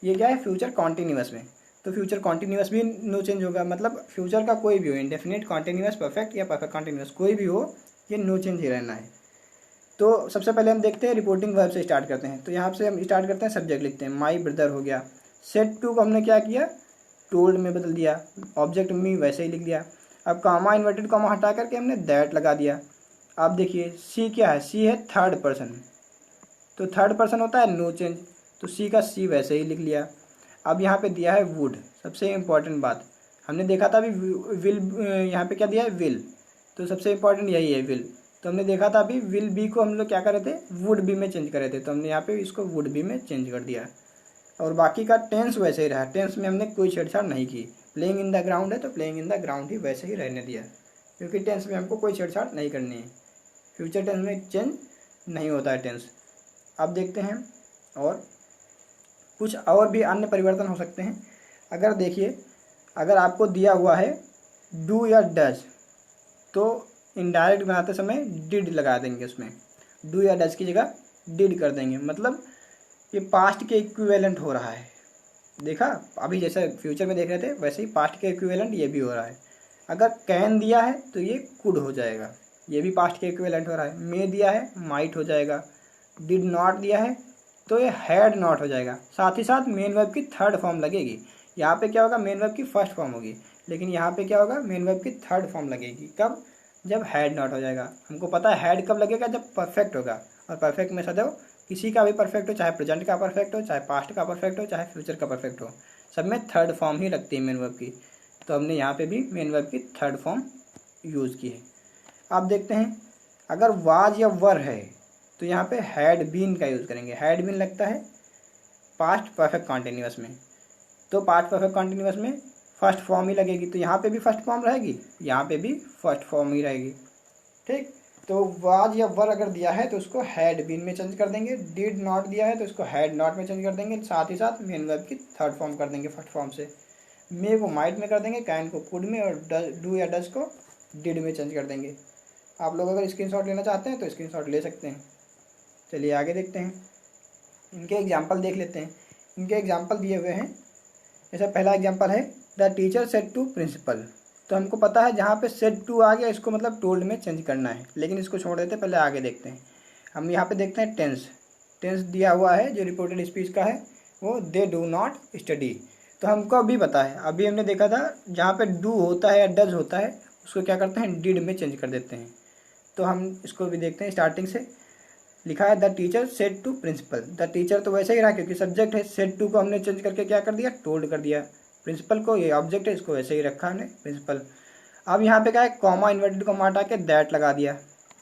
ये क्या है, फ्यूचर कॉन्टिन्यूअस में, तो फ्यूचर कॉन्टिन्यूअस भी नो चेंज होगा। मतलब फ्यूचर का कोई भी हो, इंडेफिनिट, कॉन्टिन्यूअस, परफेक्ट या परफेक्ट कॉन्टिन्यूअस, कोई भी हो, ये नो चेंज ही रहना है। तो सबसे पहले हम देखते हैं रिपोर्टिंग वर्ब से स्टार्ट करते हैं। तो यहाँ से हम स्टार्ट करते हैं, सब्जेक्ट लिखते हैं, माई ब्रदर हो गया। सेड टू को हमने क्या किया, टोल्ड में बदल दिया, ऑब्जेक्ट मी वैसे ही लिख दिया। अब कॉमा इन्वर्टेड कॉमा हटा करके हमने दैट लगा दिया। अब देखिए सी क्या है, सी है थर्ड पर्सन, तो थर्ड पर्सन होता है नो चेंज, तो सी का सी वैसे ही लिख लिया। अब यहाँ पे दिया है वुड, सबसे इम्पॉर्टेंट बात हमने देखा था अभी, विल यहाँ पे क्या दिया है, विल, तो सबसे इम्पॉर्टेंट यही है विल। तो हमने देखा था अभी विल बी को हम लोग क्या कर रहे थे, वुड बी में चेंज कर रहे थे, तो हमने यहाँ पे इसको वुड बी में चेंज कर दिया। और बाकी का टेंस वैसे ही रहा, टेंस में हमने कोई छेड़छाड़ नहीं की। प्लेइंग इन द ग्राउंड है तो प्लेइंग इन द ग्राउंड ही वैसे ही रहने दिया, क्योंकि टेंस में हमको कोई छेड़छाड़ नहीं करनी है। फ्यूचर टेंस में चेंज नहीं होता है टेंस। अब देखते हैं और कुछ और भी अन्य परिवर्तन हो सकते हैं। अगर देखिए अगर आपको दिया हुआ है डू या डज, तो इनडायरेक्ट बनाते समय डिड लगा देंगे उसमें, डू या डज की जगह डिड कर देंगे, मतलब ये पास्ट के इक्विवेलेंट हो रहा है। देखा, अभी जैसे फ्यूचर में देख रहे थे वैसे ही पास्ट के इक्विवेलेंट ये भी हो रहा है। अगर कैन दिया है तो ये कुड हो जाएगा, ये भी पास्ट के इक्विवेलेंट हो रहा है। मे दिया है माइट हो जाएगा। डिड नॉट दिया है तो ये हैड नॉट हो जाएगा। साथ ही साथ मेन वर्ब की थर्ड फॉर्म लगेगी। यहाँ पे क्या होगा, मेन वर्ब की फर्स्ट फॉर्म होगी, लेकिन यहाँ पे क्या होगा, मेन वर्ब की थर्ड फॉर्म लगेगी। कब, जब हैड नॉट हो जाएगा। हमको पता है हैड कब लगेगा, जब परफेक्ट होगा, और परफेक्ट में सदैव किसी का भी परफेक्ट हो, चाहे प्रेजेंट का परफेक्ट हो, चाहे पास्ट का परफेक्ट हो, चाहे फ्यूचर का परफेक्ट हो, सब में थर्ड फॉर्म ही लगती है मेन वर्ब की। तो हमने यहाँ पे भी मेन वर्ब की थर्ड फॉर्म यूज़ की है। आप देखते हैं अगर वाज या वर है तो यहाँ पे हैड बीन का यूज़ करेंगे। हैड बीन लगता है पास्ट परफेक्ट कॉन्टिन्यूअस में, तो पास्ट परफेक्ट कॉन्टिन्यूअस में फर्स्ट फॉर्म ही लगेगी, तो यहाँ पे भी फर्स्ट फॉर्म रहेगी, यहाँ पे भी फर्स्ट फॉर्म ही रहेगी। ठीक, तो वाज या वर अगर दिया है तो उसको हैड बीन में चेंज कर देंगे। डिड नॉट दिया है तो उसको हैड नॉट में चेंज कर देंगे, साथ ही साथ मेन वर्ब की थर्ड फॉर्म कर देंगे फर्स्ट फॉर्म से। मे को माइट में कर देंगे, कैन को कुड में, और डू या डज को डिड में चेंज कर देंगे। आप लोग अगर स्क्रीनशॉट लेना चाहते हैं तो स्क्रीनशॉट ले सकते हैं। चलिए आगे देखते हैं, इनके एग्जाम्पल देख लेते हैं। इनके एग्जाम्पल दिए हुए हैं। जैसा पहला एग्जाम्पल है the teacher said to principal. तो हमको पता है जहाँ पे सेड टू आ गया इसको मतलब टोल्ड में चेंज करना है, लेकिन इसको छोड़ देते हैं, पहले आगे देखते हैं। हम यहाँ पे देखते हैं टेंस। टेंस दिया हुआ है जो रिपोर्टेड स्पीच का है वो दे डू नॉट स्टडी। तो हमको अभी पता है, अभी हमने देखा था जहाँ पे डू होता है या डज होता है उसको क्या करते हैं, डिड में चेंज कर देते हैं। तो हम इसको भी देखते हैं। स्टार्टिंग से लिखा है the teacher said to principal. The teacher तो वैसे ही रहा क्योंकि सब्जेक्ट है, सेड टू को हमने चेंज करके क्या कर दिया, टोल्ड कर दिया। प्रिंसिपल को, ये ऑब्जेक्ट है, इसको वैसे ही रखा हमने प्रिंसिपल। अब यहाँ पे क्या है, कॉमा इन्वर्टेड कॉमा हटा के दैट लगा दिया,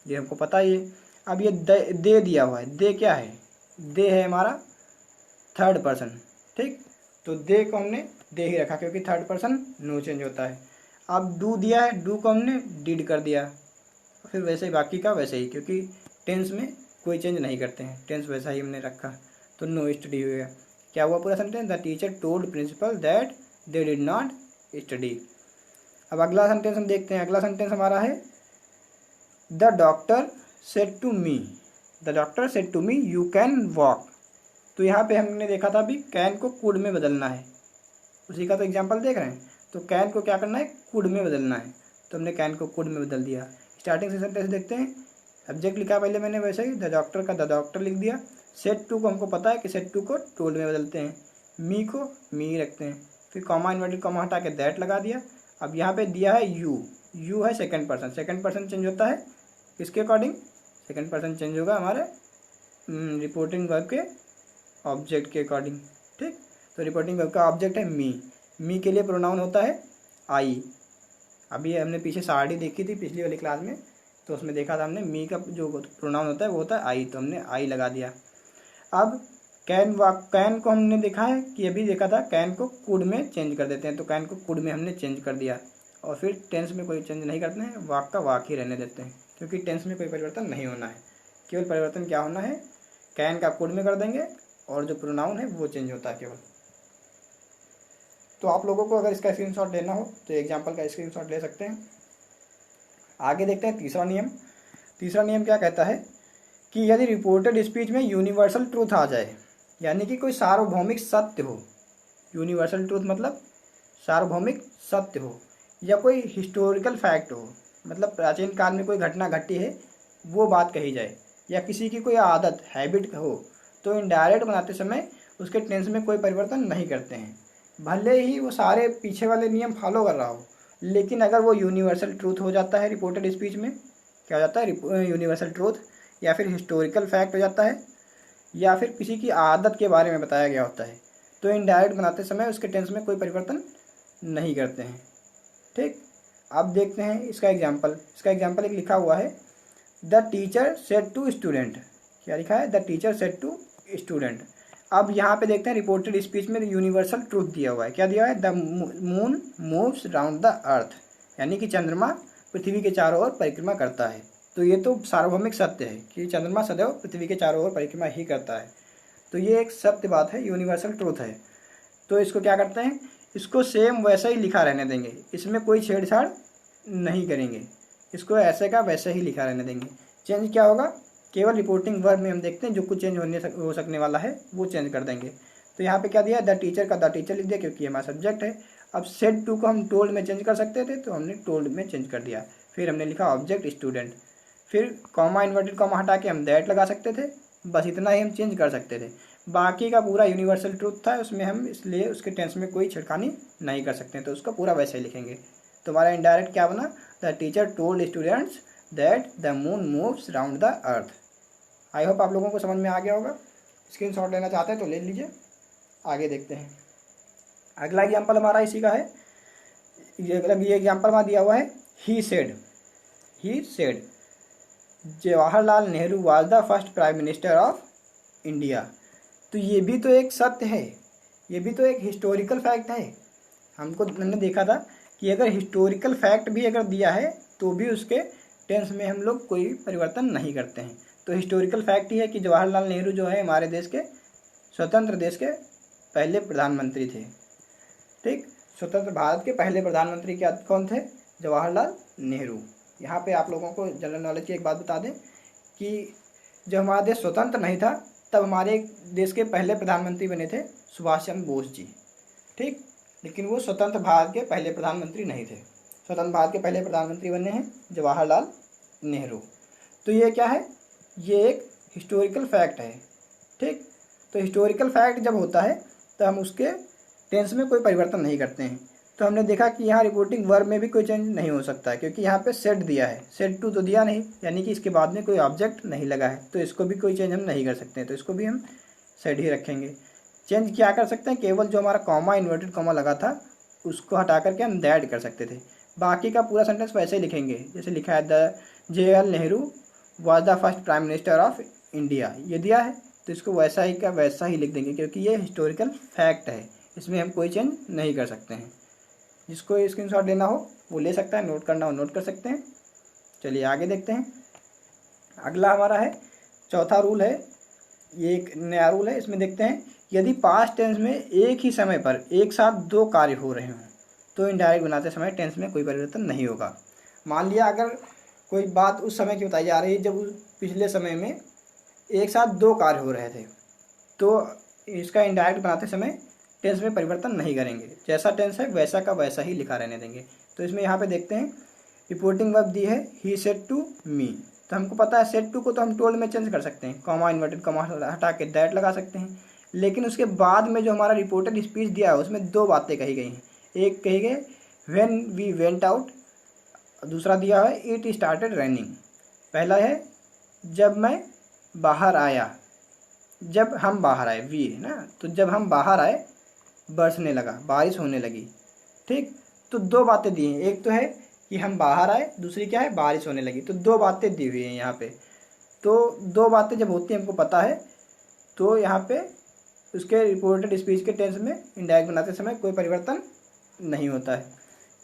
ये हमको पता ही है। अब ये दे दिया हुआ है, दे क्या है, दे है हमारा थर्ड पर्सन। ठीक, तो दे को हमने दे ही रखा क्योंकि थर्ड पर्सन नो चेंज होता है। अब डू दिया है, डू को हमने डिड कर दिया, फिर वैसे ही बाकी का वैसे ही, क्योंकि टेंस में कोई चेंज नहीं करते हैं, टेंस वैसा ही हमने रखा, तो नो स्टडी हो गया। क्या हुआ पूरा sentence, the teacher told principal that they did not study. अब अगला सेंटेंस हम देखते हैं। अगला सेंटेंस हमारा है the doctor said to me. The doctor said to me you can walk. तो यहाँ पे हमने देखा था अभी कैन को कुड में बदलना है, उसी का तो एग्जाम्पल देख रहे हैं। तो कैन को क्या करना है, कुड में बदलना है, तो हमने कैन को कुड में बदल दिया। स्टार्टिंग से सेंटेंस देखते हैं। सब्जेक्ट लिखा पहले मैंने वैसे ही, द डॉक्टर का द डॉक्टर लिख दिया। सेड टू को हमको पता है कि सेड टू को टोल्ड में बदलते हैं, मी को मी रखते हैं, फिर कॉमा इन्वर्टेड कॉमा हटा के दैट लगा दिया। अब यहाँ पे दिया है यू, यू है second person, second person change होता है किसके अकॉर्डिंग, सेकंड पर्सन चेंज होगा हमारे रिपोर्टिंग वर्ब के ऑब्जेक्ट के अकॉर्डिंग। ठीक, तो रिपोर्टिंग वर्ब का ऑब्जेक्ट है मी, मी के लिए प्रोनाउन होता है आई। अभी हमने पीछे साड़ी देखी थी पिछली वाली क्लास में, तो उसमें देखा था हमने मी का जो प्रोनाउन होता है वो होता है आई, तो हमने आई लगा दिया। अब कैन को हमने देखा है कि अभी देखा था कैन को कुड में चेंज कर देते हैं, तो कैन को कुड में हमने चेंज कर दिया। और फिर टेंस में कोई चेंज नहीं करते हैं, वाक का वाक ही रहने देते हैं, क्योंकि टेंस में कोई परिवर्तन नहीं होना है। केवल परिवर्तन क्या होना है, कैन का कुड में कर देंगे और जो प्रोनाउन है वो चेंज होता है केवल। तो आप लोगों को अगर इसका स्क्रीनशॉट लेना हो तो एग्जाम्पल का स्क्रीनशॉट ले सकते हैं। आगे देखते हैं तीसरा नियम। तीसरा नियम क्या कहता है कि यदि रिपोर्टेड स्पीच में यूनिवर्सल ट्रूथ आ जाए, यानी कि कोई सार्वभौमिक सत्य हो, यूनिवर्सल ट्रूथ मतलब सार्वभौमिक सत्य हो, या कोई हिस्टोरिकल फैक्ट हो, मतलब प्राचीन काल में कोई घटना घटी है वो बात कही जाए, या किसी की कोई आदत हैबिट हो, तो इनडायरेक्ट बनाते समय उसके टेंस में कोई परिवर्तन नहीं करते हैं, भले ही वो सारे पीछे वाले नियम फॉलो कर रहा हो। लेकिन अगर वो यूनिवर्सल ट्रूथ हो जाता है रिपोर्टेड स्पीच में, क्या हो जाता है, यूनिवर्सल ट्रूथ, या फिर हिस्टोरिकल फैक्ट हो जाता है, या फिर किसी की आदत के बारे में बताया गया होता है, तो इनडायरेक्ट बनाते समय उसके टेंस में कोई परिवर्तन नहीं करते हैं। ठीक, अब देखते हैं इसका एग्जाम्पल। इसका एग्जाम्पल एक लिखा हुआ है the teacher said to student. क्या लिखा है, the teacher said to student. अब यहाँ पे देखते हैं रिपोर्टेड स्पीच में यूनिवर्सल ट्रूथ दिया हुआ है। क्या दिया हुआ है, the moon moves round the earth, यानी कि चंद्रमा पृथ्वी के चारों ओर परिक्रमा करता है। तो ये तो सार्वभौमिक सत्य है कि चंद्रमा सदैव पृथ्वी के चारों ओर परिक्रमा ही करता है, तो ये एक सत्य बात है, यूनिवर्सल ट्रूथ है। तो इसको क्या करते हैं, इसको सेम वैसा ही लिखा रहने देंगे, इसमें कोई छेड़छाड़ नहीं करेंगे, इसको ऐसे का वैसे ही लिखा रहने देंगे। चेंज क्या होगा, केवल रिपोर्टिंग वर्ब में हम देखते हैं जो कुछ चेंज हो सकने वाला है वो चेंज कर देंगे। तो यहाँ पे क्या दिया, द टीचर का द टीचर लिख दिया क्योंकि हमारा सब्जेक्ट है। अब सेड टू को हम टोल्ड में चेंज कर सकते थे तो हमने टोल्ड में चेंज कर दिया। फिर हमने लिखा ऑब्जेक्ट स्टूडेंट, फिर कॉमा इन्वर्टेड कॉमा हटा के हम दैट लगा सकते थे, बस इतना ही हम चेंज कर सकते थे। बाकी का पूरा यूनिवर्सल ट्रूथ था उसमें हम, इसलिए उसके टेंस में कोई छिड़खानी नहीं कर सकते, तो उसको पूरा वैसे ही लिखेंगे। तो हमारा इनडायरेक्ट क्या बना, the teacher told students that the moon moves round the earth. I hope आप लोगों को समझ में आ गया होगा। स्क्रीनशॉट लेना चाहते हैं तो ले लीजिए। आगे देखते हैं, अगला एग्जाम्पल हमारा इसी का है। ये एग्जाम्पल हमारा दिया हुआ है, he said Jawaharlal Nehru was the first prime minister of India. तो ये भी तो एक सत्य है, ये भी तो एक हिस्टोरिकल फैक्ट है। हमने देखा था कि अगर हिस्टोरिकल फैक्ट भी अगर दिया है तो भी उसके टेंस में हम लोग कोई परिवर्तन नहीं करते हैं। तो हिस्टोरिकल फैक्ट ही है कि जवाहरलाल नेहरू जो है हमारे देश के, स्वतंत्र देश के पहले प्रधानमंत्री थे। ठीक, स्वतंत्र भारत के पहले प्रधानमंत्री क्या कौन थे, जवाहरलाल नेहरू। यहाँ पे आप लोगों को जनरल नॉलेज की एक बात बता दें कि जब हमारा देश स्वतंत्र नहीं था तब हमारे देश के पहले प्रधानमंत्री बने थे सुभाष चंद्र बोस जी। ठीक, लेकिन वो स्वतंत्र भारत के पहले प्रधानमंत्री नहीं थे। स्वतंत्र भारत के पहले प्रधानमंत्री बने हैं जवाहरलाल नेहरू। तो ये क्या है, ये एक हिस्टोरिकल फैक्ट है। ठीक, तो हिस्टोरिकल फैक्ट जब होता है तो हम उसके टेंस में कोई परिवर्तन नहीं करते हैं। तो हमने देखा कि यहाँ रिपोर्टिंग वर्ब में भी कोई चेंज नहीं हो सकता है क्योंकि यहाँ पे सेड दिया है, सेड टू तो दिया नहीं, यानी कि इसके बाद में कोई ऑब्जेक्ट नहीं लगा है, तो इसको भी कोई चेंज हम नहीं कर सकते हैं, तो इसको भी हम सेड ही रखेंगे। चेंज क्या कर सकते हैं, केवल जो हमारा कॉमा इन्वर्टेड कॉमा लगा था उसको हटा करके हम दैट कर सकते थे। बाकी का पूरा सेंटेंस वैसे ही लिखेंगे जैसे लिखा है, the Jawaharlal Nehru was the first prime minister of India, ये दिया है तो इसको वैसा ही का वैसा ही लिख देंगे क्योंकि ये हिस्टोरिकल फैक्ट है, इसमें हम कोई चेंज नहीं कर सकते हैं। जिसको स्क्रीनशॉट लेना हो वो ले सकता है, नोट करना हो नोट कर सकते हैं। चलिए आगे देखते हैं। अगला हमारा है, चौथा रूल है, ये एक नया रूल है। इसमें देखते हैं, यदि पास्ट टेंस में एक ही समय पर एक साथ दो कार्य हो रहे हों तो इनडायरेक्ट बनाते समय टेंस में कोई परिवर्तन नहीं होगा। मान लिया अगर कोई बात उस समय की बताई जा रही है जब पिछले समय में एक साथ दो कार्य हो रहे थे, तो इसका इनडायरेक्ट बनाते समय टेंस में परिवर्तन नहीं करेंगे, जैसा टेंस है वैसा का वैसा ही लिखा रहने देंगे। तो इसमें यहाँ पे देखते हैं, रिपोर्टिंग वर्ब दी है ही सेड टू मी, तो हमको पता है सेड टू को तो हम टोल्ड में चेंज कर सकते हैं, कॉमा इन्वर्टेड कॉमा हटा के दैट लगा सकते हैं। लेकिन उसके बाद में जो हमारा रिपोर्टेड स्पीच दिया है उसमें दो बातें कही गई हैं। एक कही गई व्हेन वी वेंट आउट, दूसरा दिया है इट स्टार्टेड रेनिंग। पहला है जब मैं बाहर आया, जब हम बाहर आए, वी है ना, तो जब हम बाहर आए बरसने लगा, बारिश होने लगी। ठीक, तो दो बातें दी हैं, एक तो है कि हम बाहर आए, दूसरी क्या है बारिश होने लगी। तो दो बातें दी हुई हैं यहाँ पे। तो दो बातें जब होती हैं हमको पता है तो यहाँ पे उसके रिपोर्टेड स्पीच के टेंस में इनडायरेक्ट बनाते समय कोई परिवर्तन नहीं होता है।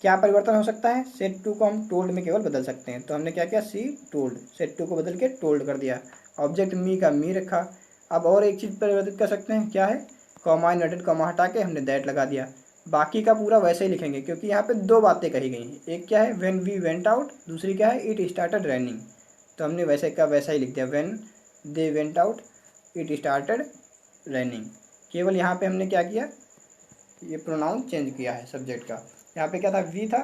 क्या परिवर्तन हो सकता है, सेड टू को हम टोल्ड में केवल बदल सकते हैं। तो हमने क्या किया, सी टोल्ड, सेड टू को बदल के टोल्ड कर दिया, ऑब्जेक्ट मी का मी रखा। अब और एक चीज़ परिवर्तित कर सकते हैं, क्या है, कॉमा इन्वर्टेड कॉमा हटा के हमने दैट लगा दिया। बाकी का पूरा वैसे ही लिखेंगे क्योंकि यहाँ पे दो बातें कही गई हैं, एक क्या है व्हेन वी वेंट आउट, दूसरी क्या है इट स्टार्टेड रेनिंग। तो हमने वैसे का वैसा ही लिख दिया, when they went out it started raining. केवल यहाँ पे हमने क्या किया, ये प्रोनाउन चेंज किया है सब्जेक्ट का। यहाँ पे क्या था, वी था,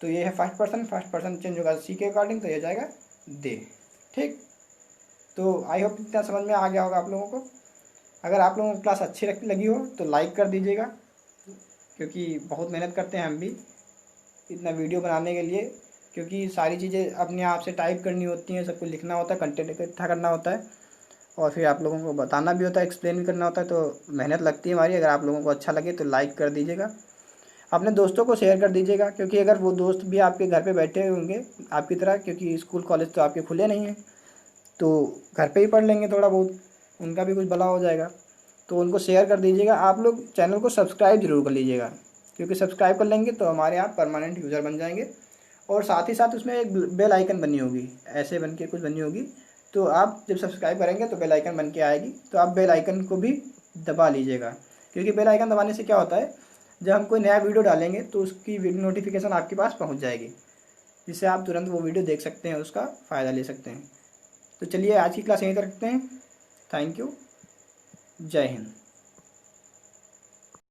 तो ये है फर्स्ट पर्सन चेंज होगा सी के अकॉर्डिंग, तो ये जाएगा दे। ठीक, तो आई होप इतना समझ में आ गया होगा आप लोगों को। अगर आप लोगों को क्लास अच्छी लगी हो तो लाइक कर दीजिएगा, क्योंकि बहुत मेहनत करते हैं हम भी इतना वीडियो बनाने के लिए, क्योंकि सारी चीज़ें अपने आप से टाइप करनी होती हैं, सब कुछ लिखना होता है, कंटेंट इकट्ठा करना होता है और फिर आप लोगों को बताना भी होता है, एक्सप्लेन भी करना होता है, तो मेहनत लगती है हमारी। अगर आप लोगों को अच्छा लगे तो लाइक कर दीजिएगा, अपने दोस्तों को शेयर कर दीजिएगा, क्योंकि अगर वो दोस्त भी आपके घर पे बैठे होंगे आपकी तरह, क्योंकि स्कूल कॉलेज तो आपके खुले नहीं हैं, तो घर पे ही पढ़ लेंगे थोड़ा बहुत, उनका भी कुछ भला हो जाएगा, तो उनको शेयर कर दीजिएगा। आप लोग चैनल को सब्सक्राइब जरूर कर लीजिएगा, क्योंकि सब्सक्राइब कर लेंगे तो हमारे आप परमानेंट यूज़र बन जाएंगे। और साथ ही साथ उसमें एक बेल आइकन बनी होगी, ऐसे बन के कुछ बनी होगी, तो आप जब सब्सक्राइब करेंगे तो बेल आइकन बन के आएगी, तो आप बेल आइकन को भी दबा लीजिएगा, क्योंकि बेल आइकन दबाने से क्या होता है, जब हम कोई नया वीडियो डालेंगे तो उसकी नोटिफिकेशन आपके पास पहुंच जाएगी, जिससे आप तुरंत वो वीडियो देख सकते हैं, उसका फ़ायदा ले सकते हैं। तो चलिए आज की क्लास यहीं तक रखते हैं। Thank you. जय हिंद।